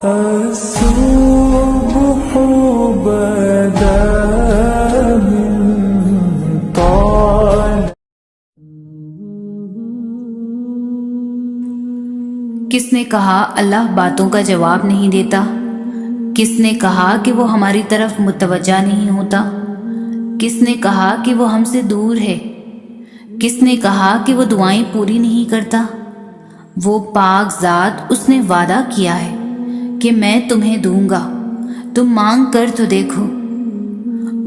الصبح بدا من طال. کس نے کہا اللہ باتوں کا جواب نہیں دیتا؟ کس نے کہا کہ وہ ہماری طرف متوجہ نہیں ہوتا؟ کس نے کہا کہ وہ ہم سے دور ہے؟ کس نے کہا کہ وہ دعائیں پوری نہیں کرتا؟ وہ پاک ذات، اس نے وعدہ کیا ہے کہ میں تمہیں دوں گا، تم مانگ کر تو دیکھو۔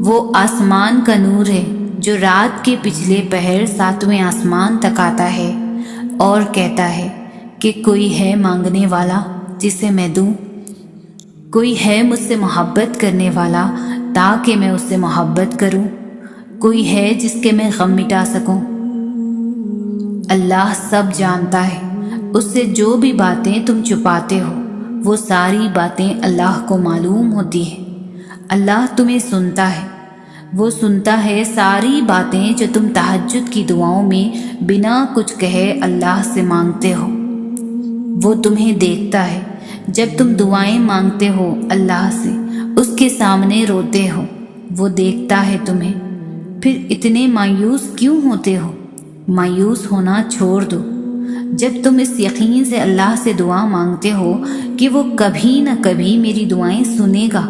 وہ آسمان کا نور ہے جو رات کے پچھلے پہر 7ویں آسمان تک آتا ہے اور کہتا ہے کہ کوئی ہے مانگنے والا جسے میں دوں، کوئی ہے مجھ سے محبت کرنے والا تاکہ میں اس سے محبت کروں، کوئی ہے جس کے میں غم مٹا سکوں۔ اللہ سب جانتا ہے، اس سے جو بھی باتیں تم چھپاتے ہو وہ ساری باتیں اللہ کو معلوم ہوتی ہے۔ اللہ تمہیں سنتا ہے، وہ سنتا ہے ساری باتیں جو تم تہجد کی دعاؤں میں بنا کچھ کہے اللہ سے مانگتے ہو۔ وہ تمہیں دیکھتا ہے جب تم دعائیں مانگتے ہو اللہ سے، اس کے سامنے روتے ہو، وہ دیکھتا ہے تمہیں۔ پھر اتنے مایوس کیوں ہوتے ہو؟ مایوس ہونا چھوڑ دو۔ جب تم اس یقین سے اللہ سے دعا مانگتے ہو کہ وہ کبھی نہ کبھی میری دعائیں سنے گا،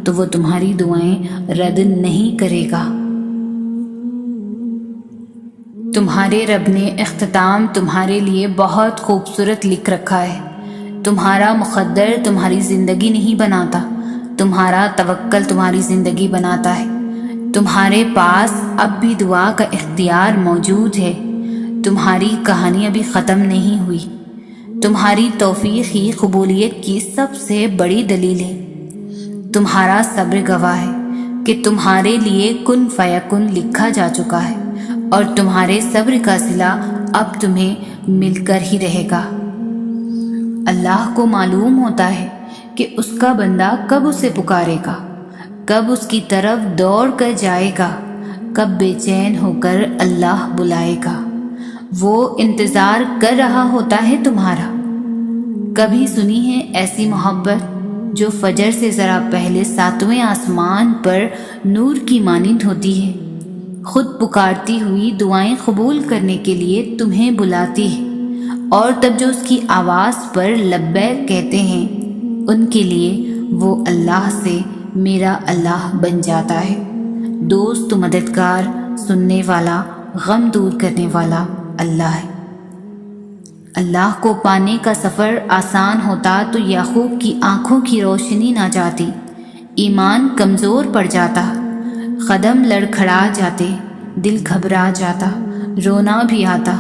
تو وہ تمہاری دعائیں رد نہیں کرے گا۔ تمہارے رب نے اختتام تمہارے لیے بہت خوبصورت لکھ رکھا ہے۔ تمہارا مقدر تمہاری زندگی نہیں بناتا، تمہارا توکل تمہاری زندگی بناتا ہے۔ تمہارے پاس اب بھی دعا کا اختیار موجود ہے۔ تمہاری کہانی ابھی ختم نہیں ہوئی۔ تمہاری توفیق ہی قبولیت کی سب سے بڑی دلیل ہے۔ تمہارا صبر گواہ ہے کہ تمہارے لیے کن فیکن لکھا جا چکا ہے، اور تمہارے صبر کا صلہ اب تمہیں مل کر ہی رہے گا۔ اللہ کو معلوم ہوتا ہے کہ اس کا بندہ کب اسے پکارے گا، کب اس کی طرف دوڑ کر جائے گا، کب بے چین ہو کر اللہ بلائے گا۔ وہ انتظار کر رہا ہوتا ہے تمہارا۔ کبھی سنی ہے ایسی محبت جو فجر سے ذرا پہلے 7ویں آسمان پر نور کی مانند ہوتی ہے، خود پکارتی ہوئی دعائیں قبول کرنے کے لیے تمہیں بلاتی ہے، اور تب جو اس کی آواز پر لبیک کہتے ہیں ان کے لیے وہ اللہ سے میرا اللہ بن جاتا ہے، دوست مددگار، سننے والا، غم دور کرنے والا اللہ ہے۔ اللہ کو پانے کا سفر آسان ہوتا تو یعقوب کی آنکھوں کی روشنی نہ جاتی، ایمان کمزور پڑ جاتا، قدم لڑکھڑا جاتے، دل گھبرا جاتا، رونا بھی آتا،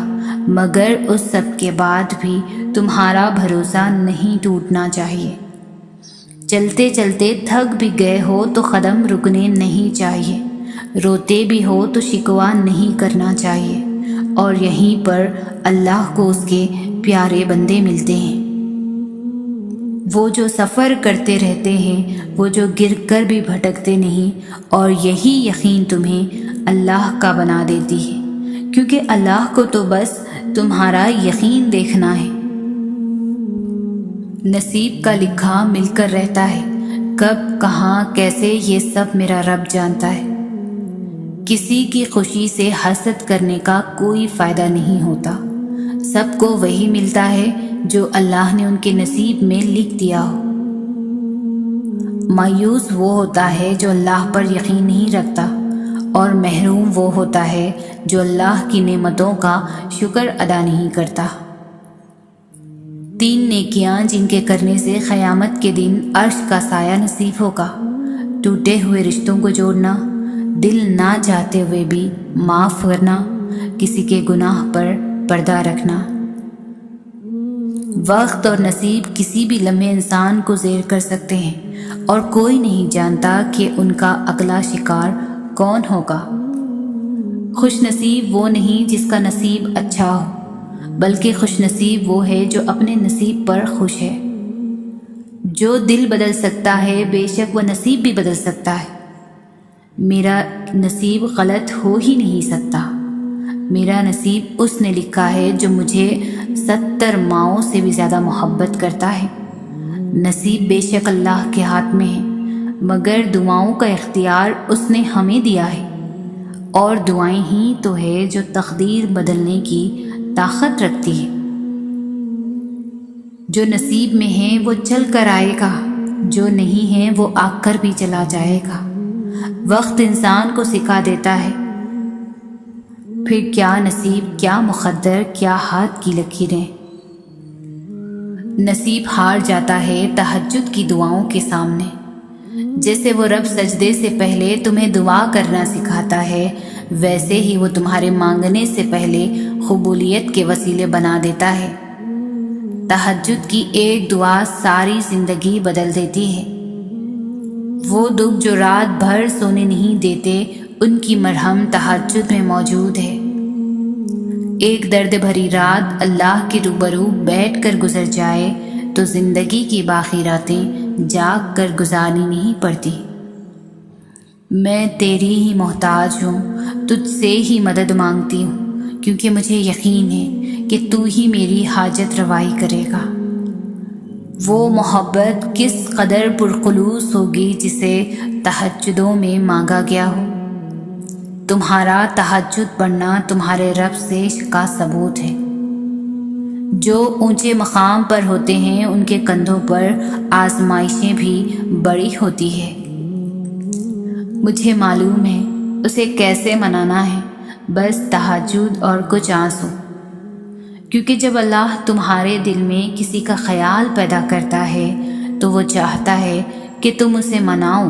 مگر اس سب کے بعد بھی تمہارا بھروسہ نہیں ٹوٹنا چاہیے۔ چلتے چلتے تھک بھی گئے ہو تو قدم رکنے نہیں چاہیے، روتے بھی ہو تو شکوہ نہیں کرنا چاہیے، اور یہیں پر اللہ کو اس کے پیارے بندے ملتے ہیں، وہ جو سفر کرتے رہتے ہیں، وہ جو گر کر بھی بھٹکتے نہیں، اور یہی یقین تمہیں اللہ کا بنا دیتی ہے، کیونکہ اللہ کو تو بس تمہارا یقین دیکھنا ہے۔ نصیب کا لکھا مل کر رہتا ہے، کب کہاں کیسے یہ سب میرا رب جانتا ہے۔ کسی کی خوشی سے حسد کرنے کا کوئی فائدہ نہیں ہوتا، سب کو وہی ملتا ہے جو اللہ نے ان کے نصیب میں لکھ دیا ہو۔ مایوس وہ ہوتا ہے جو اللہ پر یقین نہیں رکھتا، اور محروم وہ ہوتا ہے جو اللہ کی نعمتوں کا شکر ادا نہیں کرتا۔ 3 نیکیاں جن کے کرنے سے قیامت کے دن عرش کا سایہ نصیب ہوگا: ٹوٹے ہوئے رشتوں کو جوڑنا، دل نہ چاہتے ہوئے بھی معاف کرنا، کسی کے گناہ پر پردہ رکھنا۔ وقت اور نصیب کسی بھی لمحے انسان کو زیر کر سکتے ہیں، اور کوئی نہیں جانتا کہ ان کا اگلا شکار کون ہوگا۔ خوش نصیب وہ نہیں جس کا نصیب اچھا ہو، بلکہ خوش نصیب وہ ہے جو اپنے نصیب پر خوش ہے۔ جو دل بدل سکتا ہے بے شک وہ نصیب بھی بدل سکتا ہے۔ میرا نصیب غلط ہو ہی نہیں سکتا، میرا نصیب اس نے لکھا ہے جو مجھے 70 ماؤں سے بھی زیادہ محبت کرتا ہے۔ نصیب بے شک اللہ کے ہاتھ میں ہے، مگر دعاؤں کا اختیار اس نے ہمیں دیا ہے، اور دعائیں ہی تو ہے جو تقدیر بدلنے کی طاقت رکھتی ہے۔ جو نصیب میں ہے وہ چل کر آئے گا، جو نہیں ہے وہ آ کر بھی چلا جائے گا۔ وقت انسان کو سکھا دیتا ہے، پھر کیا نصیب، کیا مقدر، کیا ہاتھ کی لکیریں۔ نصیب ہار جاتا ہے تہجد کی دعاؤں کے سامنے۔ جیسے وہ رب سجدے سے پہلے تمہیں دعا کرنا سکھاتا ہے، ویسے ہی وہ تمہارے مانگنے سے پہلے قبولیت کے وسیلے بنا دیتا ہے۔ تہجد کی ایک دعا ساری زندگی بدل دیتی ہے۔ وہ دکھ جو رات بھر سونے نہیں دیتے، ان کی مرہم تہجد میں موجود ہے۔ ایک درد بھری رات اللہ کے روبرو بیٹھ کر گزر جائے تو زندگی کی باقی راتیں جاگ کر گزارنی نہیں پڑتی۔ میں تیری ہی محتاج ہوں، تجھ سے ہی مدد مانگتی ہوں، کیونکہ مجھے یقین ہے کہ تو ہی میری حاجت روائی کرے گا۔ وہ محبت کس قدر پرخلوص ہوگی جسے تہجدوں میں مانگا گیا ہو۔ تمہارا تہجد پڑھنا تمہارے رب سے کا ثبوت ہے۔ جو اونچے مقام پر ہوتے ہیں ان کے کندھوں پر آزمائشیں بھی بڑی ہوتی ہے۔ مجھے معلوم ہے اسے کیسے منانا ہے، بس تہجد اور کچھ آنسو، کیونکہ جب اللہ تمہارے دل میں کسی کا خیال پیدا کرتا ہے تو وہ چاہتا ہے کہ تم اسے مناؤ،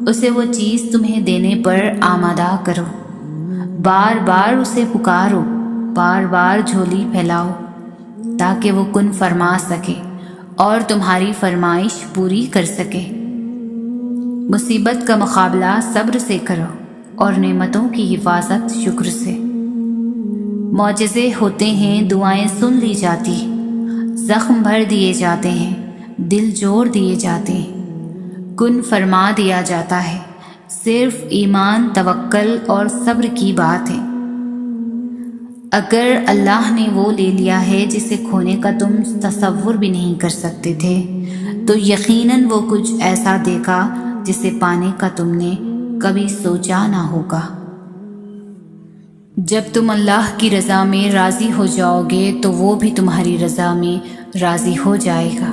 اسے وہ چیز تمہیں دینے پر آمادہ کرو، بار بار اسے پکارو، بار بار جھولی پھیلاؤ، تاکہ وہ کن فرما سکے اور تمہاری فرمائش پوری کر سکے۔ مصیبت کا مقابلہ صبر سے کرو اور نعمتوں کی حفاظت شکر سے۔ معجزے ہوتے ہیں، دعائیں سن لی جاتی، زخم بھر دیے جاتے ہیں، دل جوڑ دیے جاتے ہیں، کن فرما دیا جاتا ہے۔ صرف ایمان، توکل اور صبر کی بات ہے۔ اگر اللہ نے وہ لے لیا ہے جسے کھونے کا تم تصور بھی نہیں کر سکتے تھے، تو یقیناً وہ کچھ ایسا دے گا جسے پانے کا تم نے کبھی سوچا نہ ہوگا۔ جب تم اللہ کی رضا میں راضی ہو جاؤ گے تو وہ بھی تمہاری رضا میں راضی ہو جائے گا،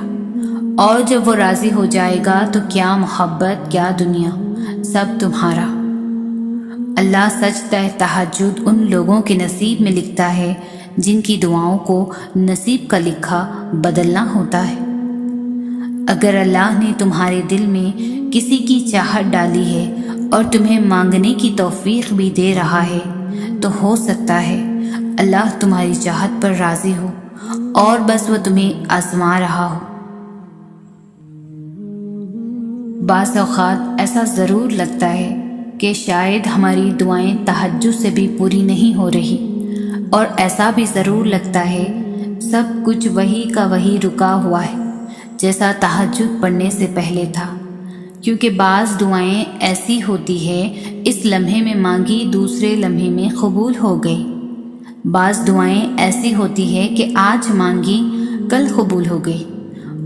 اور جب وہ راضی ہو جائے گا تو کیا محبت، کیا دنیا، سب تمہارا۔ اللہ سجدہ تہجد ان لوگوں کے نصیب میں لکھتا ہے جن کی دعاؤں کو نصیب کا لکھا بدلنا ہوتا ہے۔ اگر اللہ نے تمہارے دل میں کسی کی چاہت ڈالی ہے اور تمہیں مانگنے کی توفیق بھی دے رہا ہے تو ہو سکتا ہے اللہ تمہاری چاہت پر راضی ہو اور بس وہ تمہیں آزما رہا ہو۔ بعض اوقات ایسا ضرور لگتا ہے کہ شاید ہماری دعائیں تہجد سے بھی پوری نہیں ہو رہی، اور ایسا بھی ضرور لگتا ہے سب کچھ وہی کا وہی رکا ہوا ہے جیسا تہجد پڑھنے سے پہلے تھا، کیونکہ بعض دعائیں ایسی ہوتی ہے اس لمحے میں مانگی دوسرے لمحے میں قبول ہو گئی، بعض دعائیں ایسی ہوتی ہے کہ آج مانگی کل قبول ہو گئی،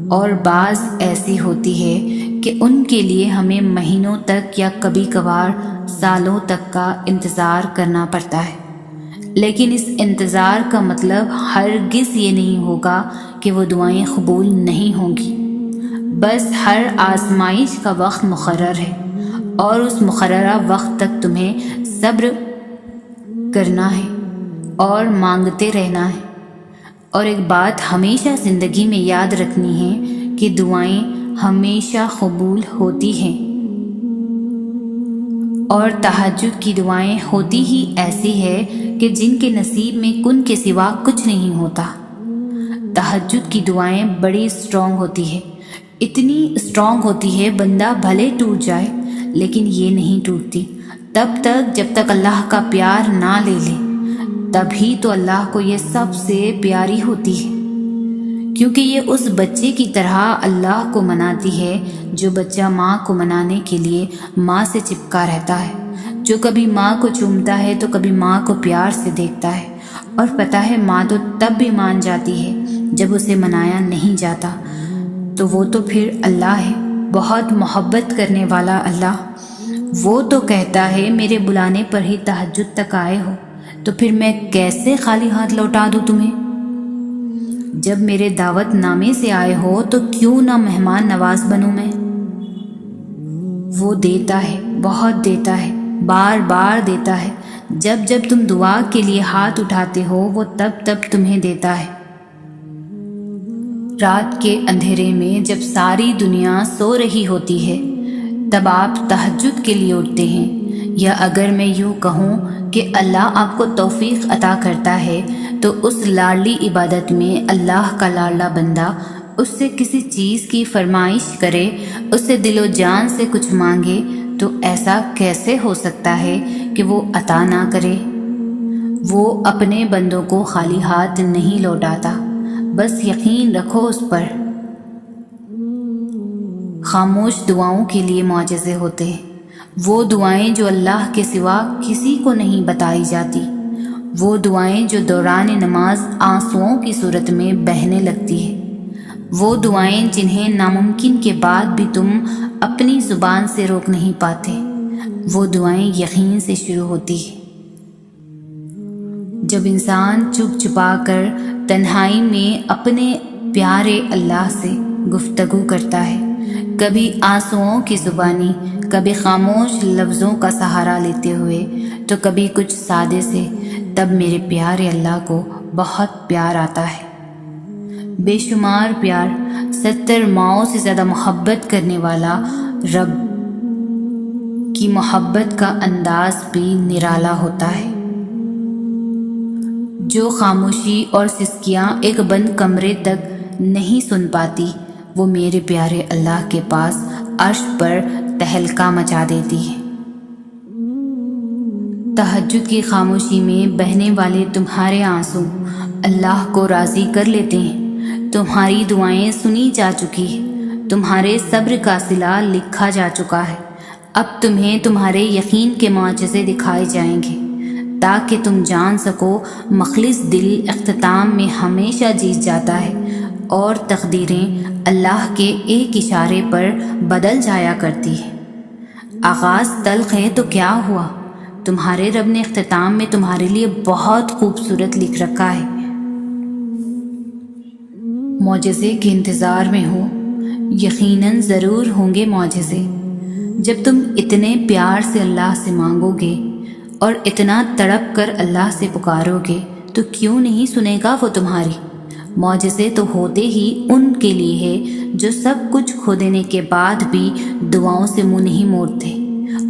اور بعض ایسی ہوتی ہے کہ ان کے لیے ہمیں مہینوں تک یا کبھی کبھار سالوں تک کا انتظار کرنا پڑتا ہے۔ لیکن اس انتظار کا مطلب ہرگز یہ نہیں ہوگا کہ وہ دعائیں قبول نہیں ہوں گی، بس ہر آزمائش کا وقت مقرر ہے، اور اس مقررہ وقت تک تمہیں صبر کرنا ہے اور مانگتے رہنا ہے۔ اور ایک بات ہمیشہ زندگی میں یاد رکھنی ہے کہ دعائیں ہمیشہ قبول ہوتی ہیں، اور تہجد کی دعائیں ہوتی ہی ایسی ہے کہ جن کے نصیب میں کن کے سوا کچھ نہیں ہوتا۔ تہجد کی دعائیں بڑی اسٹرانگ ہوتی ہے، اتنی اسٹرانگ ہوتی ہے بندہ بھلے ٹوٹ جائے لیکن یہ نہیں ٹوٹتی تب تک جب تک اللہ کا پیار نہ لے لے، تبھی تو اللہ کو یہ سب سے پیاری ہوتی ہے، کیونکہ یہ اس بچے کی طرح اللہ کو مناتی ہے جو بچہ ماں کو منانے کے لیے ماں سے چپکا رہتا ہے، جو کبھی ماں کو چومتا ہے تو کبھی ماں کو پیار سے دیکھتا ہے، اور پتہ ہے ماں تو تب بھی مان جاتی ہے جب اسے منایا نہیں جاتا، تو وہ تو پھر اللہ ہے، بہت محبت کرنے والا اللہ۔ وہ تو کہتا ہے میرے بلانے پر ہی تہجد تک آئے ہو، تو پھر میں کیسے خالی ہاتھ لوٹا دوں تمہیں؟ جب میرے دعوت نامے سے آئے ہو تو کیوں نہ مہمان نواز بنوں میں؟ وہ دیتا ہے، بہت دیتا ہے، بار بار دیتا ہے۔ جب جب تم دعا کے لیے ہاتھ اٹھاتے ہو وہ تب تب تمہیں دیتا ہے۔ رات کے اندھیرے میں جب ساری دنیا سو رہی ہوتی ہے تب آپ تہجد کے لیے اٹھتے ہیں، یا اگر میں یوں کہوں کہ اللہ آپ کو توفیق عطا کرتا ہے تو اس لاڈلی عبادت میں اللہ کا لاڈلا بندہ اس سے کسی چیز کی فرمائش کرے، اس سے دل و جان سے کچھ مانگے، تو ایسا کیسے ہو سکتا ہے کہ وہ عطا نہ کرے؟ وہ اپنے بندوں کو خالی ہاتھ نہیں لوٹاتا، بس یقین رکھو اس پر۔ خاموش دعاؤں کے لیے معجزے ہوتے ہیں، وہ دعائیں جو اللہ کے سوا کسی کو نہیں بتائی جاتی، وہ دعائیں جو دوران نماز آنسوؤں کی صورت میں بہنے لگتی ہے، وہ دعائیں جنہیں ناممکن کے بعد بھی تم اپنی زبان سے روک نہیں پاتے، وہ دعائیں یقین سے شروع ہوتی ہیں۔ جب انسان چھپ چھپا کر تنہائی میں اپنے پیارے اللہ سے گفتگو کرتا ہے، کبھی آنسوؤں کی زبانی، کبھی خاموش لفظوں کا سہارا لیتے ہوئے، تو کبھی کچھ سادے سے، تب میرے پیارے اللہ کو بہت پیار آتا ہے، بے شمار پیار۔ 70 ماؤں سے زیادہ محبت کرنے والا رب کی محبت کا انداز بھی نرالا ہوتا ہے۔ جو خاموشی اور سسکیاں ایک بند کمرے تک نہیں سن پاتی، وہ میرے پیارے اللہ کے پاس عرش پر تہلکہ مچا دیتی ہے۔ تہجد کی خاموشی میں بہنے والے تمہارے آنسو اللہ کو راضی کر لیتے ہیں۔ تمہاری دعائیں سنی جا چکی ہیں، تمہارے صبر کا صلہ لکھا جا چکا ہے۔ اب تمہیں تمہارے یقین کے معجزے دکھائے جائیں گے تاکہ تم جان سکو مخلص دل اختتام میں ہمیشہ جیت جاتا ہے، اور تقدیریں اللہ کے ایک اشارے پر بدل جایا کرتی ہے۔ آغاز تلخ ہے تو کیا ہوا، تمہارے رب نے اختتام میں تمہارے لیے بہت خوبصورت لکھ رکھا ہے۔ معجزے کے انتظار میں ہو، یقیناً ضرور ہوں گے معجزے۔ جب تم اتنے پیار سے اللہ سے مانگو گے اور اتنا تڑپ کر اللہ سے پکارو گے تو کیوں نہیں سنے گا وہ تمہاری؟ معجزے تو ہوتے ہی ان کے لیے ہے جو سب کچھ کھو دینے کے بعد بھی دعاؤں سے منہ نہیں موڑتے،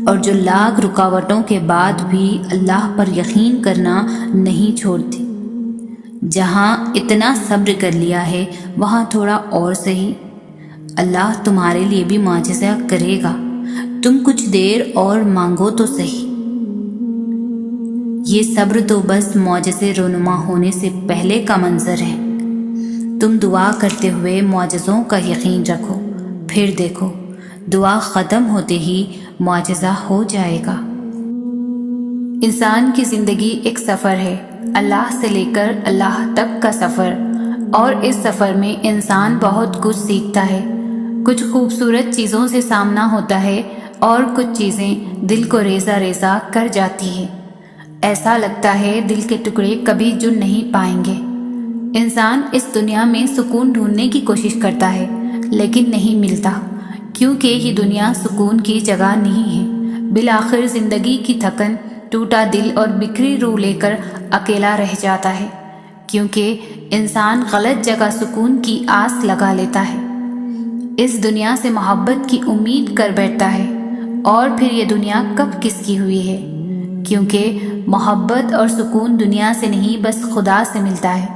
اور جو لاکھ رکاوٹوں کے بعد بھی اللہ پر یقین کرنا نہیں چھوڑتے۔ جہاں اتنا صبر کر لیا ہے وہاں تھوڑا اور سہی، اللہ تمہارے لیے بھی معجزہ کرے گا، تم کچھ دیر اور مانگو تو سہی۔ یہ صبر تو بس معجزے رونما ہونے سے پہلے کا منظر ہے۔ تم دعا کرتے ہوئے معجزوں کا یقین رکھو، پھر دیکھو دعا ختم ہوتے ہی معجزہ ہو جائے گا۔ انسان کی زندگی ایک سفر ہے، اللہ سے لے کر اللہ تک کا سفر، اور اس سفر میں انسان بہت کچھ سیکھتا ہے۔ کچھ خوبصورت چیزوں سے سامنا ہوتا ہے اور کچھ چیزیں دل کو ریزہ ریزہ کر جاتی ہیں۔ ایسا لگتا ہے دل کے ٹکڑے کبھی جڑ نہیں پائیں گے۔ انسان اس دنیا میں سکون ڈھونڈنے کی کوشش کرتا ہے لیکن نہیں ملتا، کیونکہ یہ دنیا سکون کی جگہ نہیں ہے۔ بالآخر زندگی کی تھکن، ٹوٹا دل اور بکھری روح لے کر اکیلا رہ جاتا ہے، کیونکہ انسان غلط جگہ سکون کی آس لگا لیتا ہے۔ اس دنیا سے محبت کی امید کر بیٹھتا ہے، اور پھر یہ دنیا کب کس کی ہوئی ہے، کیونکہ محبت اور سکون دنیا سے نہیں بس خدا سے ملتا ہے۔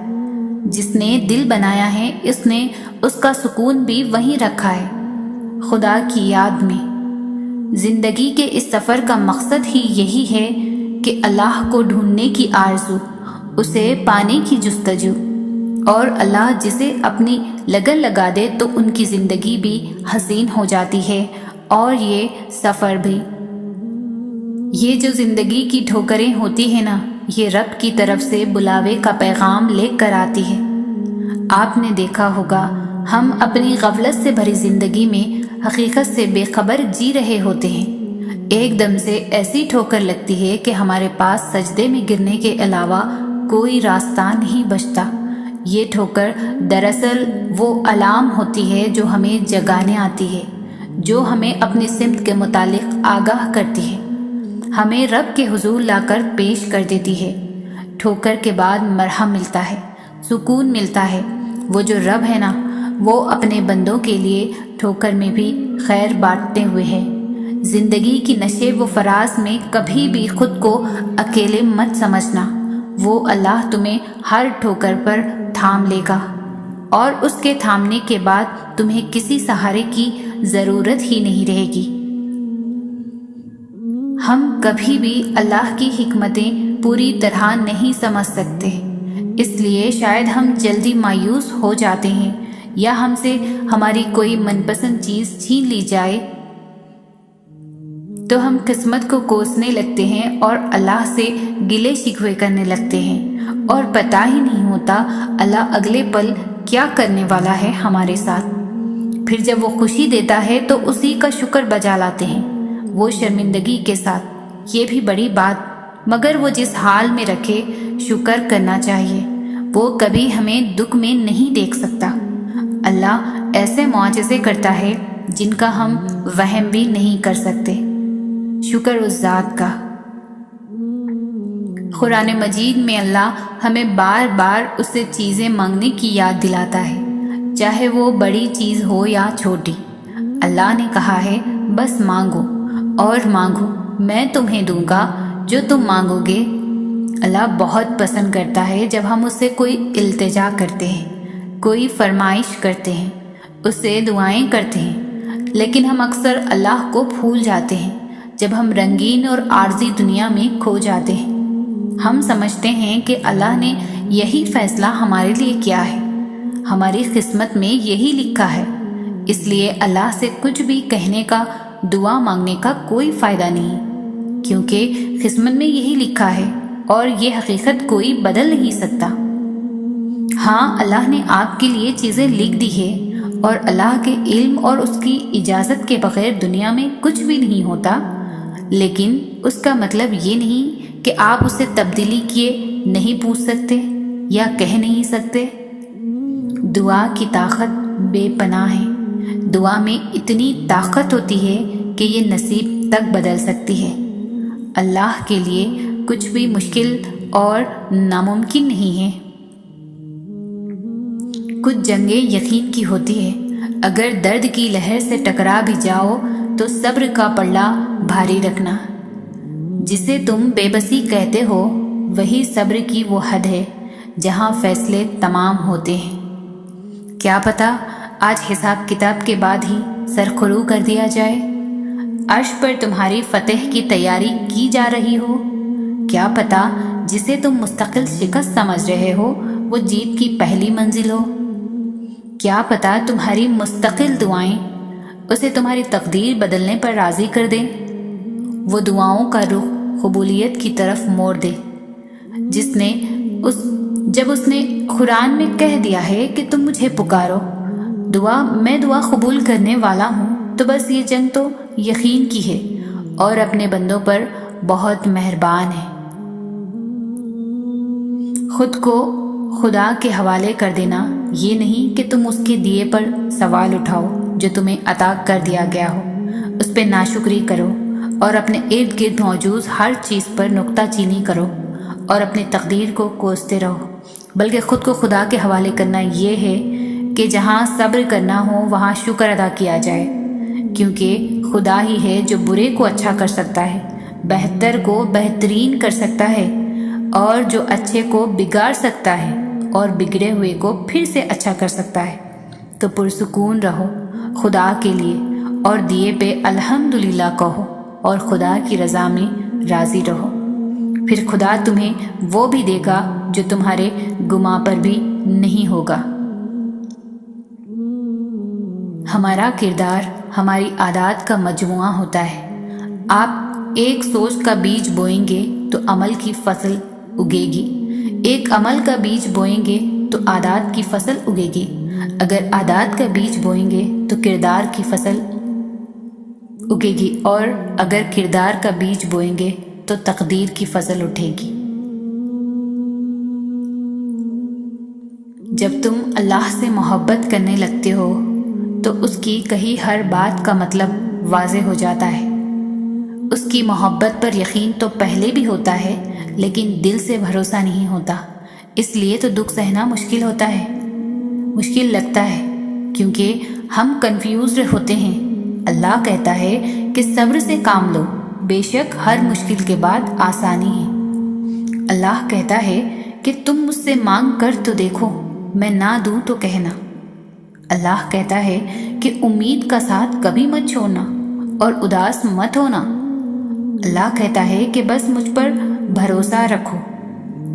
جس نے دل بنایا ہے اس نے اس کا سکون بھی وہیں رکھا ہے، خدا کی یاد میں۔ زندگی کے اس سفر کا مقصد ہی یہی ہے کہ اللہ کو ڈھونڈنے کی آرزو، اسے پانے کی جستجو، اور اللہ جسے اپنی لگن لگا دے تو ان کی زندگی بھی حسین ہو جاتی ہے، اور یہ سفر بھی۔ یہ جو زندگی کی ٹھوکریں ہوتی ہیں نا، یہ رب کی طرف سے بلاوے کا پیغام لے کر آتی ہے۔ آپ نے دیکھا ہوگا ہم اپنی غفلت سے بھری زندگی میں حقیقت سے بے خبر جی رہے ہوتے ہیں۔ ایک دم سے ایسی ٹھوکر لگتی ہے کہ ہمارے پاس سجدے میں گرنے کے علاوہ کوئی راستہ نہیں بچتا۔ یہ ٹھوکر دراصل وہ الارم ہوتی ہے جو ہمیں جگانے آتی ہے، جو ہمیں اپنی سمت کے متعلق آگاہ کرتی ہے، ہمیں رب کے حضور لا کر پیش کر دیتی ہے۔ ٹھوکر کے بعد مرہم ملتا ہے، سکون ملتا ہے۔ وہ جو رب ہے نا، وہ اپنے بندوں کے لیے ٹھوکر میں بھی خیر بانٹتے ہوئے ہے۔ زندگی کی نشیب و فراز میں کبھی بھی خود کو اکیلے مت سمجھنا۔ وہ اللہ تمہیں ہر ٹھوکر پر تھام لے گا، اور اس کے تھامنے کے بعد تمہیں کسی سہارے کی ضرورت ہی نہیں رہے گی۔ ہم کبھی بھی اللہ کی حکمتیں پوری طرح نہیں سمجھ سکتے، اس لیے شاید ہم جلدی مایوس ہو جاتے ہیں، یا ہم سے ہماری کوئی من پسند چیز چھین لی جائے تو ہم قسمت کو کوسنے لگتے ہیں اور اللہ سے گلے شکوے کرنے لگتے ہیں، اور پتہ ہی نہیں ہوتا اللہ اگلے پل کیا کرنے والا ہے ہمارے ساتھ۔ پھر جب وہ خوشی دیتا ہے تو اسی کا شکر بجا لاتے ہیں، وہ شرمندگی کے ساتھ۔ یہ بھی بڑی بات، مگر وہ جس حال میں رکھے شکر کرنا چاہیے۔ وہ کبھی ہمیں دکھ میں نہیں دیکھ سکتا۔ اللہ ایسے معجزے کرتا ہے جن کا ہم وہم بھی نہیں کر سکتے۔ شکر اس ذات کا۔ قرآن مجید میں اللہ ہمیں بار بار اس سے چیزیں مانگنے کی یاد دلاتا ہے، چاہے وہ بڑی چیز ہو یا چھوٹی۔ اللہ نے کہا ہے، بس مانگو اور مانگو، میں تمہیں دوں گا جو تم مانگو گے۔ اللہ بہت پسند کرتا ہے جب ہم اس سے کوئی التجا کرتے ہیں، کوئی فرمائش کرتے ہیں، اس سے دعائیں کرتے ہیں، لیکن ہم اکثر اللہ کو بھول جاتے ہیں جب ہم رنگین اور عارضی دنیا میں کھو جاتے ہیں۔ ہم سمجھتے ہیں کہ اللہ نے یہی فیصلہ ہمارے لیے کیا ہے، ہماری قسمت میں یہی لکھا ہے، اس لیے اللہ سے کچھ بھی کہنے کا، دعا مانگنے کا کوئی فائدہ نہیں، کیونکہ قسمت میں یہی لکھا ہے اور یہ حقیقت کوئی بدل نہیں سکتا۔ ہاں، اللہ نے آپ کے لیے چیزیں لکھ دی ہے، اور اللہ کے علم اور اس کی اجازت کے بغیر دنیا میں کچھ بھی نہیں ہوتا، لیکن اس کا مطلب یہ نہیں کہ آپ اسے تبدیلی کیے نہیں پوچھ سکتے یا کہہ نہیں سکتے۔ دعا کی طاقت بے پناہ ہے۔ دعا میں اتنی طاقت ہوتی ہے کہ یہ نصیب تک بدل سکتی ہے۔ اللہ کے لیے کچھ بھی مشکل اور ناممکن نہیں ہے۔ کچھ جنگیں یقین کی ہوتی ہے، اگر درد کی لہر سے ٹکرا بھی جاؤ تو صبر کا پلڑا بھاری رکھنا۔ جسے تم بے بسی کہتے ہو، وہی صبر کی وہ حد ہے جہاں فیصلے تمام ہوتے ہیں۔ کیا پتہ آج حساب کتاب کے بعد ہی سرخرو کر دیا جائے، عرش پر تمہاری فتح کی تیاری کی جا رہی ہو۔ کیا پتہ جسے تم مستقل شکست سمجھ رہے ہو وہ جیت کی پہلی منزل ہو۔ کیا پتہ تمہاری مستقل دعائیں اسے تمہاری تقدیر بدلنے پر راضی کر دیں، وہ دعاؤں کا رخ قبولیت کی طرف موڑ دے، جب اس نے قرآن میں کہہ دیا ہے کہ تم مجھے پکارو، میں دعا قبول کرنے والا ہوں۔ تو بس یہ جنگ تو یقین کی ہے، اور اپنے بندوں پر بہت مہربان ہے۔ خود کو خدا کے حوالے کر دینا یہ نہیں کہ تم اس کے دیے پر سوال اٹھاؤ جو تمہیں عطا کر دیا گیا ہو، اس پہ ناشکری کرو اور اپنے ارد گرد موجود ہر چیز پر نکتہ چینی کرو اور اپنی تقدیر کو کوستے رہو، بلکہ خود کو خدا کے حوالے کرنا یہ ہے کہ جہاں صبر کرنا ہو وہاں شکر ادا کیا جائے، کیونکہ خدا ہی ہے جو برے کو اچھا کر سکتا ہے، بہتر کو بہترین کر سکتا ہے، اور جو اچھے کو بگاڑ سکتا ہے اور بگڑے ہوئے کو پھر سے اچھا کر سکتا ہے۔ تو پرسکون رہو خدا کے لیے اور دیے پہ الحمدللہ کہو اور خدا کی رضا میں راضی رہو، پھر خدا تمہیں وہ بھی دے گا جو تمہارے گما پر بھی نہیں ہوگا۔ ہمارا کردار ہماری عادات کا مجموعہ ہوتا ہے۔ آپ ایک سوچ کا بیج بوئیں گے تو عمل کی فصل اگے گی، ایک عمل کا بیج بوئیں گے تو عادات کی فصل اگے گی۔ اگر عادات کا بیج بوئیں گے تو کردار کی فصل اگے گی، اور اگر کردار کا بیج بوئیں گے تو تقدیر کی فصل اٹھے گی۔ جب تم اللہ سے محبت کرنے لگتے ہو تو اس کی کہی ہر بات کا مطلب واضح ہو جاتا ہے۔ اس کی محبت پر یقین تو پہلے بھی ہوتا ہے، لیکن دل سے بھروسہ نہیں ہوتا، اس لیے تو دکھ سہنا مشکل ہوتا ہے، مشکل لگتا ہے، کیونکہ ہم کنفیوزڈ ہوتے ہیں۔ اللہ کہتا ہے کہ صبر سے کام لو، بے شک ہر مشکل کے بعد آسانی ہے۔ اللہ کہتا ہے کہ تم مجھ سے مانگ کر تو دیکھو، میں نہ دوں تو کہنا۔ اللہ کہتا ہے کہ امید کا ساتھ کبھی مت چھوڑنا اور اداس مت ہونا۔ اللہ کہتا ہے کہ بس مجھ پر بھروسہ رکھو۔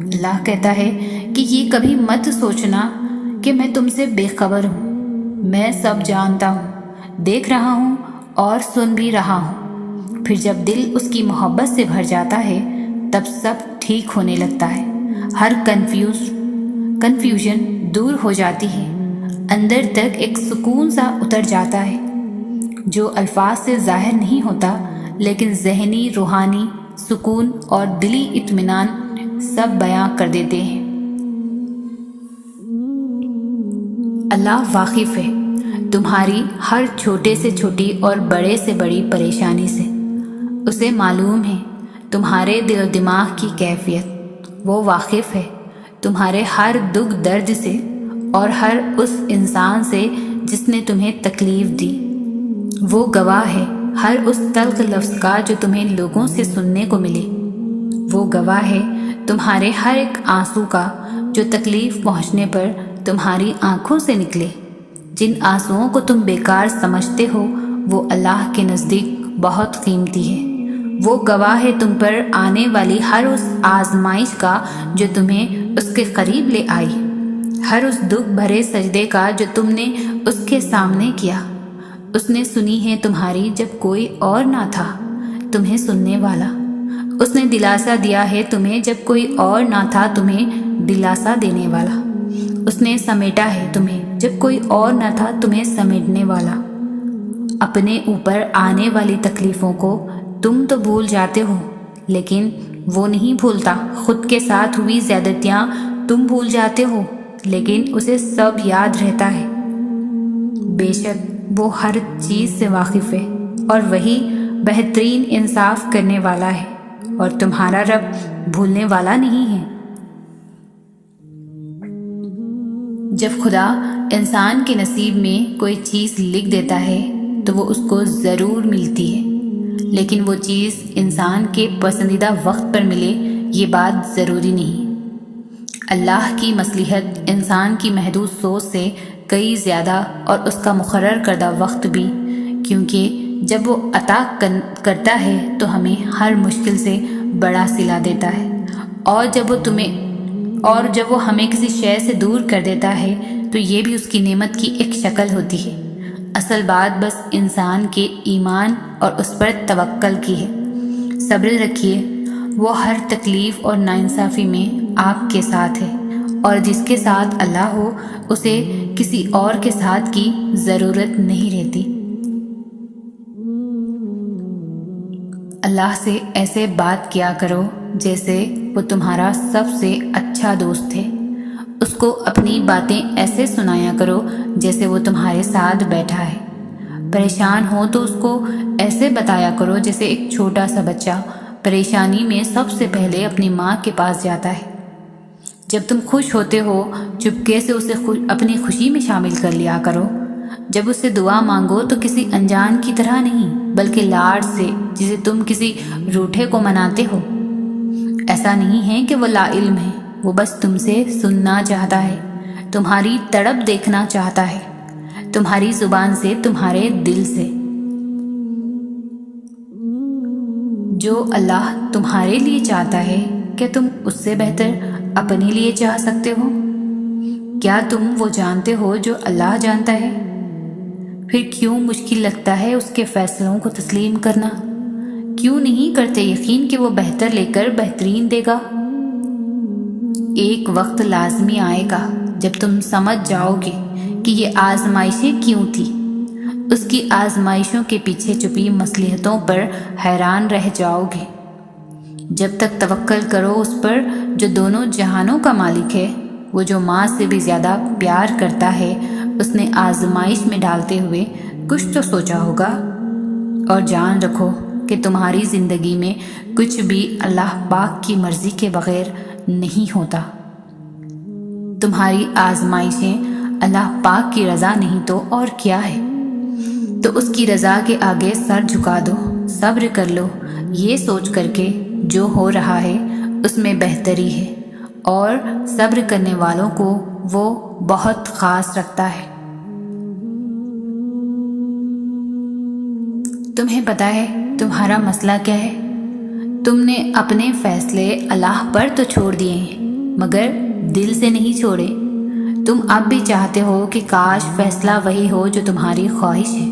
اللہ کہتا ہے کہ یہ کبھی مت سوچنا کہ میں تم سے بے خبر ہوں، میں سب جانتا ہوں، دیکھ رہا ہوں اور سن بھی رہا ہوں۔ پھر جب دل اس کی محبت سے بھر جاتا ہے تب سب ٹھیک ہونے لگتا ہے، ہر کنفیوژن دور ہو جاتی ہے، اندر تک ایک سکون سا اتر جاتا ہے جو الفاظ سے ظاہر نہیں ہوتا، لیکن ذہنی روحانی سکون اور دلی اطمینان سب بیان کر دیتے ہیں۔ اللہ واقف ہے تمہاری ہر چھوٹے سے چھوٹی اور بڑے سے بڑی پریشانی سے، اسے معلوم ہے تمہارے دل و دماغ کی کیفیت، وہ واقف ہے تمہارے ہر دکھ درد سے اور ہر اس انسان سے جس نے تمہیں تکلیف دی، وہ گواہ ہے ہر اس تلخ لفظ کا جو تمہیں لوگوں سے سننے کو ملے، وہ گواہ ہے تمہارے ہر ایک آنسو کا جو تکلیف پہنچنے پر تمہاری آنکھوں سے نکلے۔ جن آنسوؤں کو تم بیکار سمجھتے ہو وہ اللہ کے نزدیک بہت قیمتی ہے۔ وہ گواہ ہے تم پر آنے والی ہر اس آزمائش کا جو تمہیں اس کے قریب لے آئی، ہر اس دکھ بھرے سجدے کا جو تم نے اس کے سامنے کیا۔ اس نے سنی ہے تمہاری جب کوئی اور نہ تھا تمہیں سننے والا، اس نے دلاسا دیا ہے تمہیں جب کوئی اور نہ تھا تمہیں دلاسا دینے والا، اس نے سمیٹا ہے تمہیں جب کوئی اور نہ تھا تمہیں سمیٹنے والا۔ اپنے اوپر آنے والی تکلیفوں کو تم تو بھول جاتے ہو، لیکن وہ نہیں بھولتا۔ خود کے ساتھ ہوئی زیادتیاں تم بھول جاتے ہو، لیکن اسے سب یاد رہتا ہے۔ بے شک وہ ہر چیز سے واقف ہے اور وہی بہترین انصاف کرنے والا ہے، اور تمہارا رب بھولنے والا نہیں ہے۔ جب خدا انسان کے نصیب میں کوئی چیز لکھ دیتا ہے تو وہ اس کو ضرور ملتی ہے، لیکن وہ چیز انسان کے پسندیدہ وقت پر ملے یہ بات ضروری نہیں۔ اللہ کی مصلحت انسان کی محدود سوچ سے کئی زیادہ اور اس کا مقرر کردہ وقت بھی، کیونکہ جب وہ عطا کرتا ہے تو ہمیں ہر مشکل سے بڑا صلہ دیتا ہے، اور جب وہ ہمیں کسی شے سے دور کر دیتا ہے تو یہ بھی اس کی نعمت کی ایک شکل ہوتی ہے۔ اصل بات بس انسان کے ایمان اور اس پر توکل کی ہے۔ صبر رکھیے، وہ ہر تکلیف اور ناانصافی میں آپ کے ساتھ ہے، اور جس کے ساتھ اللہ ہو اسے کسی اور کے ساتھ کی ضرورت نہیں رہتی۔ اللہ سے ایسے بات کیا کرو جیسے وہ تمہارا سب سے اچھا دوست ہے۔ اس کو اپنی باتیں ایسے سنایا کرو جیسے وہ تمہارے ساتھ بیٹھا ہے۔ پریشان ہو تو اس کو ایسے بتایا کرو جیسے ایک چھوٹا سا بچہ پریشانی میں سب سے پہلے اپنی ماں کے پاس جاتا ہے۔ جب تم خوش ہوتے ہو چپکے سے اسے اپنی خوشی میں شامل کر لیا کرو۔ جب اس سے دعا مانگو تو کسی انجان کی طرح نہیں، بلکہ لاڈ سے، جسے تم کسی روٹھے کو مناتے ہو۔ ایسا نہیں ہے کہ وہ لا علم ہے، وہ بس تم سے سننا چاہتا ہے، تمہاری تڑپ دیکھنا چاہتا ہے، تمہاری زبان سے، تمہارے دل سے۔ جو اللہ تمہارے لیے چاہتا ہے کیا تم اس سے بہتر اپنے لیے چاہ سکتے ہو؟ کیا تم وہ جانتے ہو جو اللہ جانتا ہے؟ پھر کیوں مشکل لگتا ہے اس کے فیصلوں کو تسلیم کرنا؟ کیوں نہیں کرتے یقین کہ وہ بہتر لے کر بہترین دے گا؟ ایک وقت لازمی آئے گا جب تم سمجھ جاؤ گے کہ کہ یہ آزمائشیں کیوں تھیں۔ اس کی آزمائشوں کے پیچھے چھپی مصلحتوں پر حیران رہ جاؤ گے۔ جب تک توکل کرو اس پر جو دونوں جہانوں کا مالک ہے، وہ جو ماں سے بھی زیادہ پیار کرتا ہے، اس نے آزمائش میں ڈالتے ہوئے کچھ تو سوچا ہوگا۔ اور جان رکھو کہ تمہاری زندگی میں کچھ بھی اللہ پاک کی مرضی کے بغیر نہیں ہوتا۔ تمہاری آزمائشیں اللہ پاک کی رضا نہیں تو اور کیا ہے؟ تو اس کی رضا کے آگے سر جھکا دو، صبر کر لو، یہ سوچ کر کے جو ہو رہا ہے اس میں بہتری ہے، اور صبر کرنے والوں کو وہ بہت خاص رکھتا ہے۔ تمہیں پتہ ہے تمہارا مسئلہ کیا ہے؟ تم نے اپنے فیصلے اللہ پر تو چھوڑ دیے ہیں، مگر دل سے نہیں چھوڑے۔ تم اب بھی چاہتے ہو کہ کاش فیصلہ وہی ہو جو تمہاری خواہش ہے۔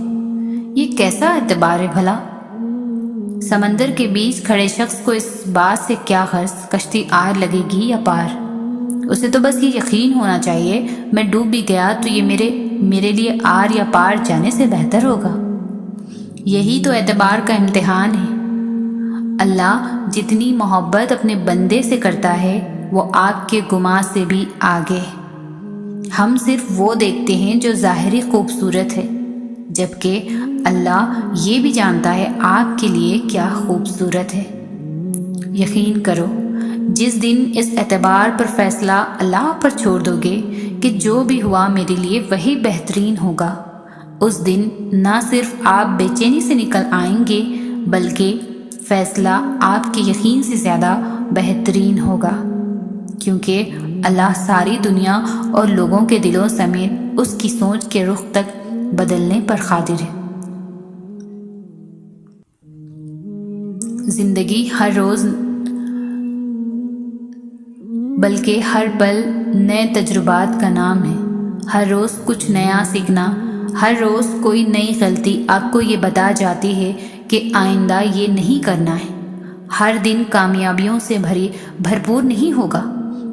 یہ کیسا اعتبار ہے بھلا؟ سمندر کے بیچ کھڑے شخص کو اس بات سے کیا غرض کشتی آر لگے گی یا پار؟ اسے تو بس یہ یقین ہونا چاہیے میں ڈوب بھی گیا تو یہ میرے لیے آر یا پار جانے سے بہتر ہوگا۔ یہی تو اعتبار کا امتحان ہے۔ اللہ جتنی محبت اپنے بندے سے کرتا ہے وہ آپ کے گمان سے بھی آگے ہے۔ ہم صرف وہ دیکھتے ہیں جو ظاہری خوبصورت ہے، جبکہ اللہ یہ بھی جانتا ہے آپ کے لیے کیا خوبصورت ہے۔ یقین کرو جس دن اس اعتبار پر فیصلہ اللہ پر چھوڑ دو گے کہ جو بھی ہوا میرے لیے وہی بہترین ہوگا، اس دن نہ صرف آپ بے چینی سے نکل آئیں گے بلکہ فیصلہ آپ کے یقین سے زیادہ بہترین ہوگا، کیونکہ اللہ ساری دنیا اور لوگوں کے دلوں سمیت اس کی سوچ کے رخ تک بدلنے پر قادر ہے۔ زندگی ہر روز بلکہ ہر پل نئے تجربات کا نام ہے۔ ہر روز کچھ نیا سیکھنا، ہر روز کوئی نئی غلطی آپ کو یہ بتا جاتی ہے کہ آئندہ یہ نہیں کرنا ہے۔ ہر دن کامیابیوں سے بھرپور نہیں ہوگا۔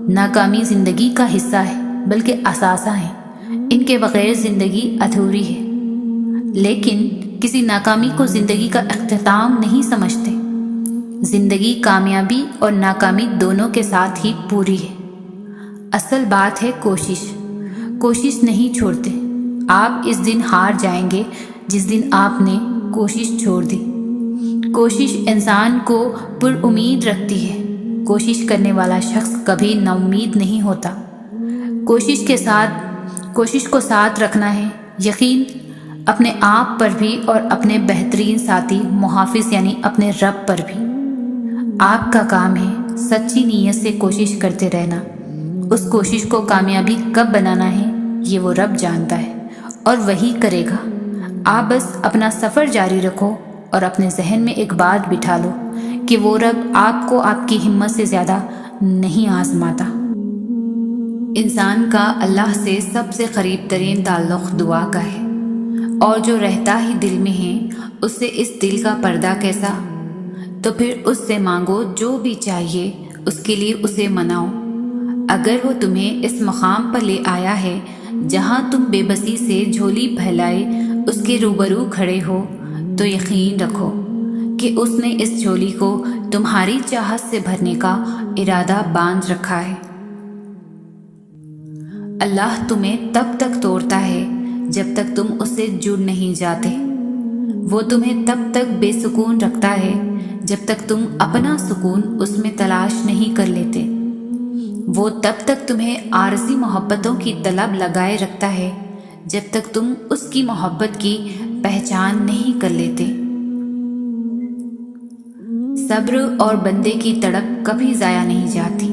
ناکامی زندگی کا حصہ ہے بلکہ اثاثہ ہے، ان کے بغیر زندگی ادھوری ہے۔ لیکن کسی ناکامی کو زندگی کا اختتام نہیں سمجھتے۔ زندگی کامیابی اور ناکامی دونوں کے ساتھ ہی پوری ہے۔ اصل بات ہے کوشش نہیں چھوڑتے۔ آپ اس دن ہار جائیں گے جس دن آپ نے کوشش چھوڑ دی۔ کوشش انسان کو پر امید رکھتی ہے۔ کوشش کرنے والا شخص کبھی نا امید نہیں ہوتا۔ کوشش کو ساتھ رکھنا ہے، یقین اپنے آپ پر بھی اور اپنے بہترین ساتھی محافظ یعنی اپنے رب پر بھی۔ آپ کا کام ہے سچی نیت سے کوشش کرتے رہنا۔ اس کوشش کو کامیابی کب بنانا ہے یہ وہ رب جانتا ہے اور وہی کرے گا۔ آپ بس اپنا سفر جاری رکھو اور اپنے ذہن میں ایک بات بٹھا لو کہ وہ رب آپ کو آپ کی ہمت سے زیادہ نہیں آزماتا۔ انسان کا اللہ سے سب سے قریب ترین تعلق دعا کا ہے، اور جو رہتا ہی دل میں ہے اس سے اس دل کا پردہ کیسا؟ تو پھر اس سے مانگو جو بھی چاہیے، اس کے لیے اسے مناؤ۔ اگر وہ تمہیں اس مقام پر لے آیا ہے جہاں تم بے بسی سے جھولی پھیلائے اس کے روبرو کھڑے ہو، تو یقین رکھو کہ اس نے اس جھولی کو تمہاری چاہت سے بھرنے کا ارادہ باندھ رکھا ہے۔ اللہ تمہیں تب تک توڑتا ہے جب تک تم اس سے جڑ نہیں جاتے۔ وہ تمہیں تب تک بے سکون رکھتا ہے جب تک تم اپنا سکون اس میں تلاش نہیں کر لیتے۔ وہ تب تک تمہیں عارضی محبتوں کی طلب لگائے رکھتا ہے جب تک تم اس کی محبت کی پہچان نہیں کر لیتے۔ صبر اور بندے کی تڑپ کبھی ضائع نہیں جاتی،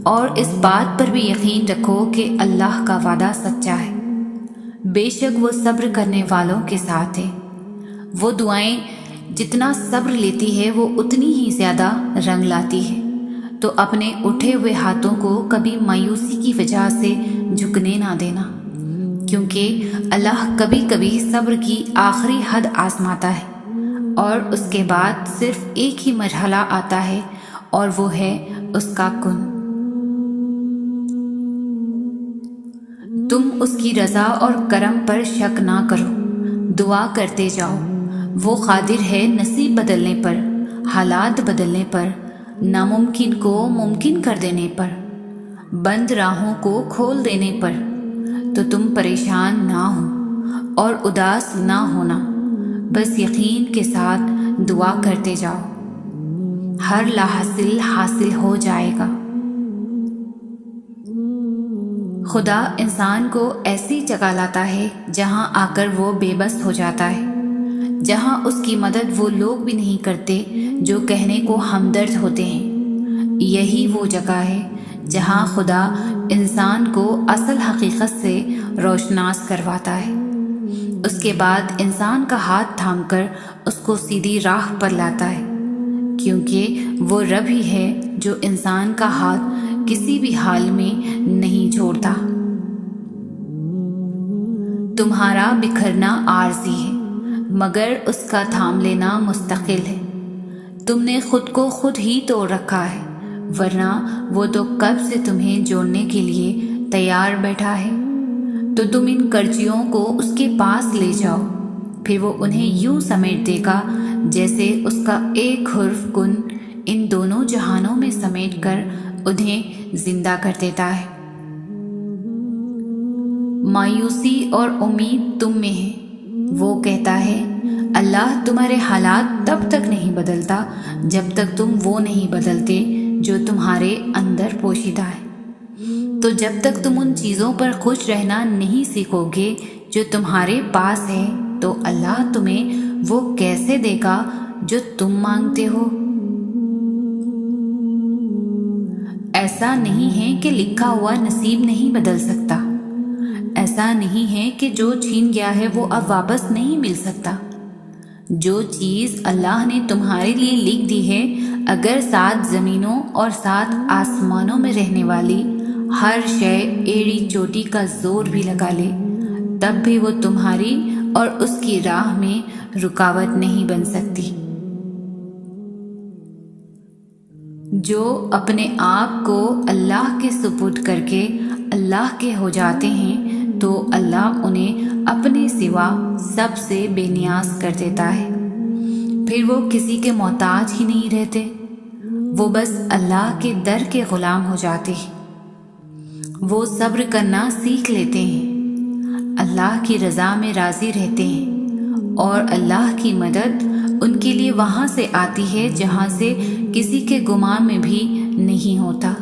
اور اس بات پر بھی یقین رکھو کہ اللہ کا وعدہ سچا ہے۔ بے شک وہ صبر کرنے والوں کے ساتھ ہے۔ وہ دعائیں جتنا صبر لیتی ہے وہ اتنی ہی زیادہ رنگ لاتی ہے۔ تو اپنے اٹھے ہوئے ہاتھوں کو کبھی مایوسی کی وجہ سے جھکنے نہ دینا، کیونکہ اللہ کبھی کبھی صبر کی آخری حد آزماتا ہے، اور اس کے بعد صرف ایک ہی مرحلہ آتا ہے، اور وہ ہے اس کا کن۔ تم اس کی رضا اور کرم پر شک نہ کرو، دعا کرتے جاؤ۔ وہ قادر ہے نصیب بدلنے پر، حالات بدلنے پر، ناممکن کو ممکن کر دینے پر، بند راہوں کو کھول دینے پر۔ تو تم پریشان نہ ہو اور اداس نہ ہونا، بس یقین کے ساتھ دعا کرتے جاؤ، ہر لاحصل حاصل ہو جائے گا۔ خدا انسان کو ایسی جگہ لاتا ہے جہاں آ کر وہ بے بس ہو جاتا ہے، جہاں اس کی مدد وہ لوگ بھی نہیں کرتے جو کہنے کو ہمدرد ہوتے ہیں۔ یہی وہ جگہ ہے جہاں خدا انسان کو اصل حقیقت سے روشناس کرواتا ہے۔ اس کے بعد انسان کا ہاتھ تھام کر اس کو سیدھی راہ پر لاتا ہے، کیونکہ وہ رب ہی ہے جو انسان کا ہاتھ کسی بھی حال میں نہیں چھوڑتا۔ تمہارا بکھرنا عارضی ہے، مگر اس کا تھام لینا مستقل ہے۔ تم نے خود کو خود ہی توڑ رکھا ہے، ورنہ وہ تو کب سے تمہیں جوڑنے کے لیے تیار بیٹھا ہے۔ تو تم ان کرچیوں کو اس کے پاس لے جاؤ، پھر وہ انہیں یوں سمیٹ دے گا جیسے اس کا ایک حرف کن ان دونوں جہانوں میں سمیٹ کر انہیں زندہ کر دیتا ہے۔ مایوسی اور امید تم میں ہے۔ وہ کہتا ہے اللہ تمہارے حالات تب تک نہیں بدلتا جب تک تم وہ نہیں بدلتے جو تمہارے اندر پوشیدہ ہے۔ تو جب تک تم ان چیزوں پر خوش رہنا نہیں سیکھو گے جو تمہارے پاس ہے، تو اللہ تمہیں وہ کیسے دے گا جو تم مانگتے ہو؟ ایسا نہیں ہے کہ لکھا ہوا نصیب نہیں بدل سکتا، ایسا نہیں ہے کہ جو چھین گیا ہے وہ اب واپس نہیں مل سکتا۔ جو چیز اللہ نے تمہارے لیے لکھ دی ہے، اگر 7 زمینوں اور 7 آسمانوں میں رہنے والی ہر شے ایڑی چوٹی کا زور بھی لگا لے، تب بھی وہ تمہاری اور اس کی راہ میں رکاوٹ نہیں بن سکتی۔ جو اپنے آپ کو اللہ کے سپرد کر کے اللہ کے ہو جاتے ہیں، تو اللہ انہیں اپنے سوا سب سے بے نیاز کر دیتا ہے۔ پھر وہ کسی کے محتاج ہی نہیں رہتے، وہ بس اللہ کے در کے غلام ہو جاتے ہیں۔ وہ صبر کرنا سیکھ لیتے ہیں، اللہ کی رضا میں راضی رہتے ہیں، اور اللہ کی مدد ان کے لیے وہاں سے آتی ہے جہاں سے کسی کے گمان میں بھی نہیں ہوتا۔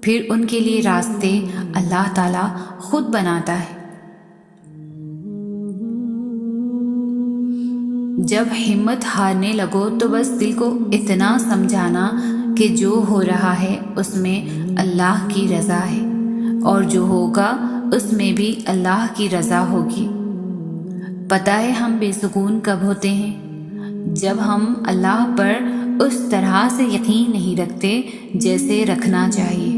پھر ان کے لیے راستے اللہ تعالیٰ خود بناتا ہے۔ جب ہمت ہارنے لگو تو بس دل کو اتنا سمجھانا کہ جو ہو رہا ہے اس میں اللہ کی رضا ہے، اور جو ہوگا اس میں بھی اللہ کی رضا ہوگی۔ پتہ ہے ہم بے سکون کب ہوتے ہیں؟ جب ہم اللہ پر اس طرح سے یقین نہیں رکھتے جیسے رکھنا چاہیے۔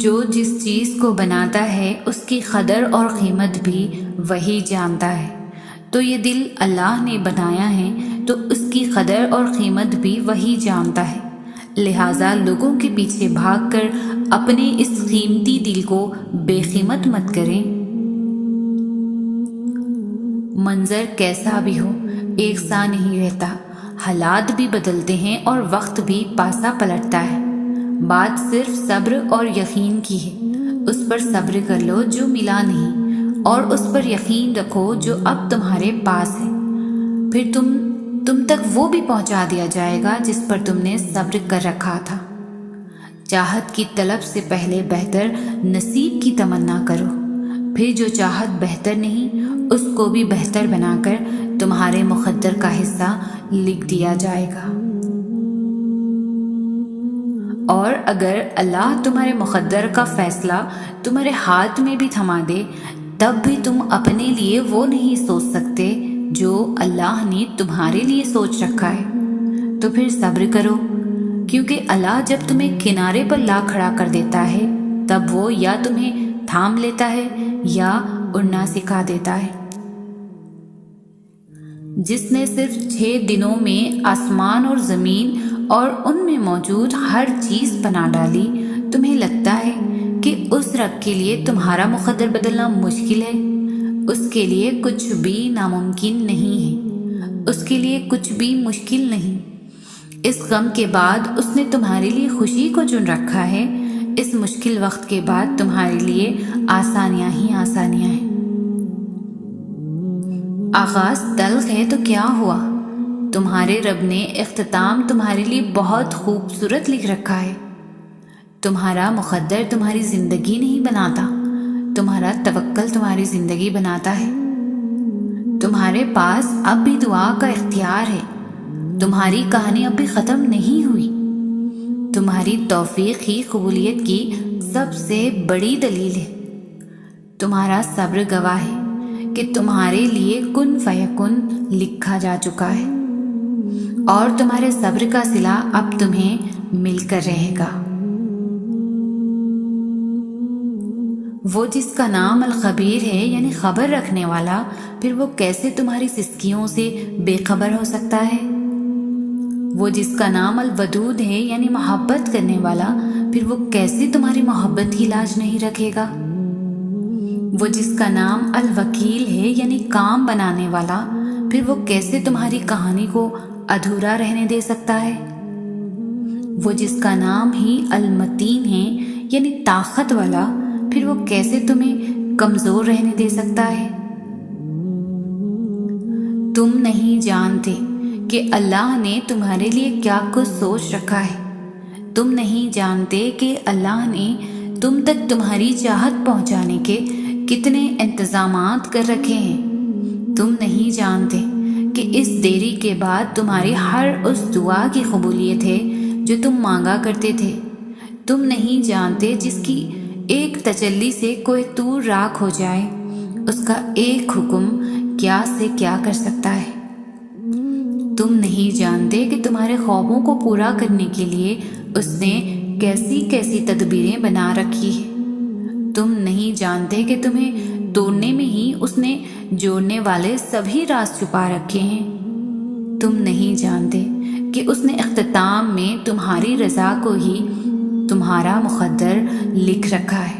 جو جس چیز کو بناتا ہے اس کی قدر اور قیمت بھی وہی جانتا ہے۔ تو یہ دل اللہ نے بنایا ہے تو اس کی قدر اور قیمت بھی وہی جانتا ہے، لہٰذا لوگوں کے پیچھے بھاگ کر اپنے اس قیمتی دل کو بے قیمت مت کریں۔ منظر کیسا بھی ہو ایک سا نہیں رہتا، حالات بھی بدلتے ہیں اور وقت بھی پاسا پلٹتا ہے۔ بات صرف صبر اور یقین کی ہے۔ اس پر صبر کر لو جو ملا نہیں، اور اس پر یقین رکھو جو اب تمہارے پاس ہے۔ پھر تم تک وہ بھی پہنچا دیا جائے گا جس پر تم نے صبر کر رکھا تھا۔ چاہت کی طلب سے پہلے بہتر نصیب کی تمنا کرو، پھر جو چاہت بہتر نہیں اس کو بھی بہتر بنا کر تمہارے مقدر کا حصہ لکھ دیا جائے گا۔ اور اگر اللہ تمہارے مقدر کا فیصلہ تمہارے ہاتھ میں بھی تھما دے، تب بھی تم اپنے لیے وہ نہیں سوچ سکتے جو اللہ نے تمہارے لیے سوچ رکھا ہے۔ تو پھر صبر کرو، کیونکہ اللہ جب تمہیں کنارے پر لا کھڑا کر دیتا ہے تب وہ یا تمہیں تھام لیتا ہے یا اڑنا سکھا دیتا ہے۔ جس نے صرف 6 دنوں میں آسمان اور زمین اور ان میں موجود ہر چیز بنا ڈالی، تمہیں لگتا ہے کہ اس رب کے لیے تمہارا مقدر بدلنا مشکل ہے؟ اس کے لیے کچھ بھی ناممکن نہیں ہے، اس کے لیے کچھ بھی مشکل نہیں۔ اس غم کے بعد اس نے تمہارے لیے خوشی کو چن رکھا ہے۔ اس مشکل وقت کے بعد تمہارے لیے آسانیاں ہی آسانیاں ہیں۔ آغاز تلخ ہے تو کیا ہوا؟ تمہارے رب نے اختتام تمہارے لیے بہت خوبصورت لکھ رکھا ہے۔ تمہارا مقدر تمہاری زندگی نہیں بناتا، تمہارا توکل تمہاری زندگی بناتا ہے۔ تمہارے پاس اب بھی دعا کا اختیار ہے۔ تمہاری کہانی اب بھی ختم نہیں ہوئی۔ تمہاری توفیق ہی قبولیت کی سب سے بڑی دلیل ہے۔ تمہارا صبر گواہ ہے کہ تمہارے لیے کن فیکن لکھا جا چکا ہے، اور تمہارے صبر کا صلہ اب تمہیں مل کر رہے گا۔ وہ جس کا نام الخبیر ہے یعنی خبر رکھنے والا، پھر وہ کیسے تمہاری سستیوں سے بے خبر ہو سکتا ہے؟ وہ جس کا نام الودود ہے یعنی محبت کرنے والا، پھر وہ کیسے تمہاری محبت کی لاج نہیں رکھے گا؟ وہ جس کا نام الوکیل ہے یعنی کام بنانے والا، پھر وہ کیسے تمہاری کہانی کو ادھورا رہنے دے سکتا ہے؟ وہ جس کا نام ہی المتین ہے یعنی طاقت والا، پھر وہ کیسے تمہیں کمزور رہنے دے سکتا ہے؟ تم نہیں جانتے کہ اللہ نے تمہارے لیے کیا کچھ سوچ رکھا ہے۔ تم نہیں جانتے کہ اللہ نے تم تک تمہاری چاہت پہنچانے کے کتنے انتظامات کر رکھے ہیں۔ تم نہیں جانتے کہ اس دیری کے بعد تمہاری ہر اس دعا کی قبولیت ہے جو تم مانگا کرتے تھے۔ تم نہیں جانتے جس کی ایک تجلی سے کوئی طور راکھ ہو جائے، اس کا ایک حکم کیا سے کیا کر سکتا ہے۔ تم نہیں جانتے کہ تمہارے خوابوں کو پورا کرنے کے لیے اس نے کیسی کیسی تدبیریں بنا رکھی ہے۔ تم نہیں جانتے کہ تمہیں توڑنے میں ہی اس نے جوڑنے والے سبھی راز چھپا رکھے ہیں۔ تم نہیں جانتے کہ اس نے اختتام میں تمہاری رضا کو ہی تمہارا مقدر لکھ رکھا ہے،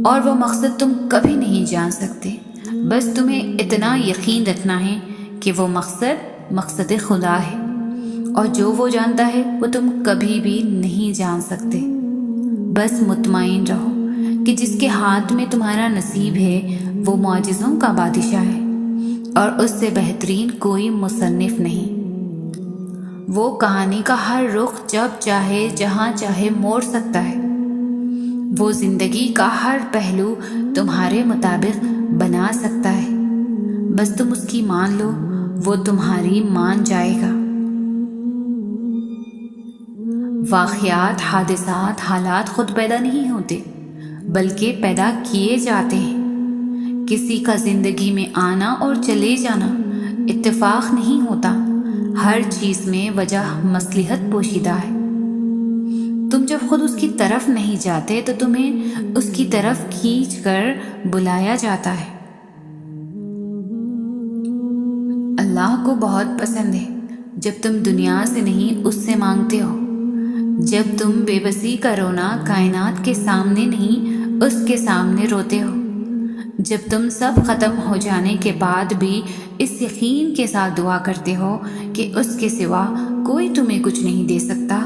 اور وہ مقصد تم کبھی نہیں جان سکتے۔ بس تمہیں اتنا یقین رکھنا ہے کہ وہ مقصد خدا ہے، اور جو وہ جانتا ہے وہ تم کبھی بھی نہیں جان سکتے۔ بس مطمئن رہو کہ جس کے ہاتھ میں تمہارا نصیب ہے وہ معجزوں کا بادشاہ ہے، اور اس سے بہترین کوئی مصنف نہیں۔ وہ کہانی کا ہر رخ جب چاہے جہاں چاہے موڑ سکتا ہے۔ وہ زندگی کا ہر پہلو تمہارے مطابق بنا سکتا ہے۔ بس تم اس کی مان لو، وہ تمہاری مان جائے گا۔ واقعات، حادثات، حالات خود پیدا نہیں ہوتے بلکہ پیدا کیے جاتے ہیں۔ کسی کا زندگی میں آنا اور چلے جانا اتفاق نہیں ہوتا، ہر چیز میں وجہ مصلحت پوشیدہ ہے۔ تم جب خود اس کی طرف نہیں جاتے تو تمہیں اس کی طرف کھینچ کر بلایا جاتا ہے۔ اللہ کو بہت پسند ہے جب تم دنیا سے نہیں اس سے مانگتے ہو، جب تم بے بسی کا رونا کائنات کے سامنے نہیں اس کے سامنے روتے ہو، جب تم سب ختم ہو جانے کے بعد بھی اس یقین کے ساتھ دعا کرتے ہو کہ اس کے سوا کوئی تمہیں کچھ نہیں دے سکتا،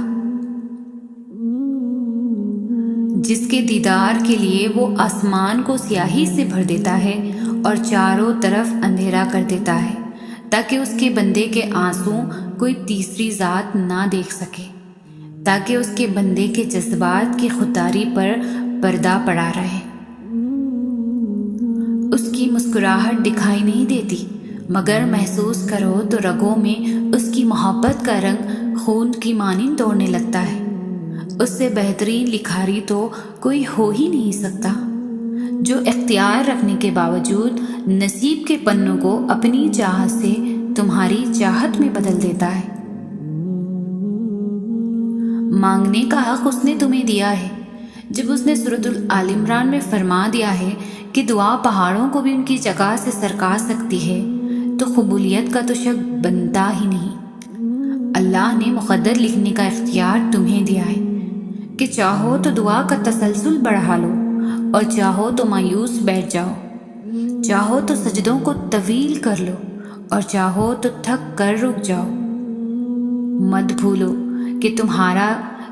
جس کے دیدار کے لیے وہ آسمان کو سیاہی سے بھر دیتا ہے اور چاروں طرف اندھیرا کر دیتا ہے تاکہ اس کے بندے کے آنسو کوئی تیسری ذات نہ دیکھ سکے، تاکہ اس کے بندے کے جذبات کی خودداری پر پردہ پڑا رہے۔ اس کی مسکراہٹ دکھائی نہیں دیتی، مگر محسوس کرو تو رگوں میں اس کی محبت کا رنگ خون کی مانند دوڑنے لگتا ہے۔ اس سے بہترین لکھاری تو کوئی ہو ہی نہیں سکتا، جو اختیار رکھنے کے باوجود نصیب کے پنوں کو اپنی چاہت سے تمہاری چاہت میں بدل دیتا ہے۔ مانگنے کا حق اس نے تمہیں دیا ہے۔ جب اس نے سورۃ آل عمران میں فرما دیا ہے کہ دعا پہاڑوں کو بھی ان کی جگہ سے سرکا سکتی ہے، تو قبولیت کا تو شک بنتا ہی نہیں۔ اللہ نے مقدر لکھنے کا اختیار تمہیں دیا ہے کہ چاہو تو دعا کا تسلسل بڑھا لو اور چاہو تو مایوس بیٹھ جاؤ، چاہو تو سجدوں کو طویل کر لو اور چاہو تو تھک کر رک جاؤ۔ مت بھولو کہ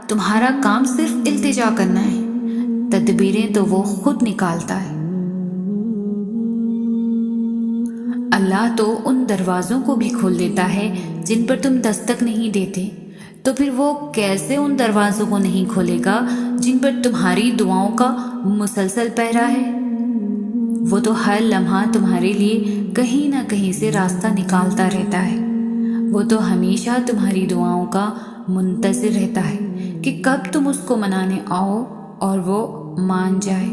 تمہارا کام صرف التجا کرنا ہے، تدبیریں تو وہ خود نکالتا ہے۔ اللہ تو ان دروازوں کو بھی کھول دیتا ہے جن پر تم دستک نہیں دیتے، تو پھر وہ کیسے ان دروازوں کو نہیں کھولے گا جن پر تمہاری دعاؤں کا مسلسل پہرا ہے؟ وہ تو ہر لمحہ تمہارے لیے کہیں نہ کہیں سے راستہ نکالتا رہتا ہے۔ وہ تو ہمیشہ تمہاری دعاؤں کا منتظر رہتا ہے کہ کب تم اس کو منانے آؤ اور وہ مان جائے۔